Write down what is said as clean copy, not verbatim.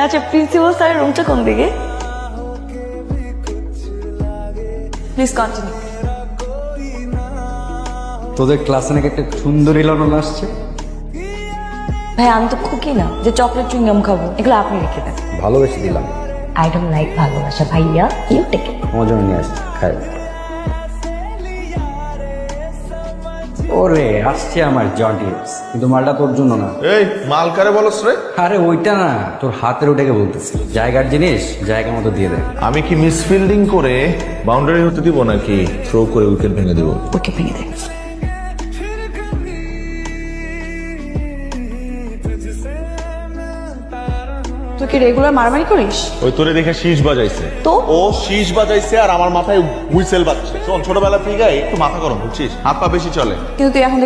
আচ্ছা প্রিন্সিপাল স্যারের রুমটা কোন দিকে? Please continue. তোদের ক্লাসে নাকি একটা সুন্দরী লনন আসছে। ভাই আমি তো খুকি না যে চকলেট চুইংগাম খাবো, এগুলো আপনি রেখে দেন। ভালোবেসে দিলাম, আই ডোন্ট লাইক ভালোবাসা ভাইয়া, ইউ টেক ইট। তোমার জন্য নিয়ে আসছি, খাই। ওরে আসছে আমার জন্টিস, কিন্তু মালটা তোর জন্য না। এই মাল কারে বলস রে? আরে ওইটা না, তোর হাতের ওটাকে বলতেছি। জায়গার জিনিস জায়গা মতো দিয়ে দে। আমি কি মিস ফিল্ডিং করে বাউন্ডারি হতে দিব নাকি থ্রো করে উইকেট ভেঙে দিব? ওকে ভেঙে দেন। তুই কি রেগুলার মারামারি করিস? ওই তোরে দেখে শীষ বাজাইছে তো? ও শীষ বাজাইছে আর আমার মাথায় হুইসেল বাজছে। শোন, ছোটবেলা থেকে একটু মাথা গরম বুঝছিস, হাত পা বেশি চলে। কিন্তু তুই এখন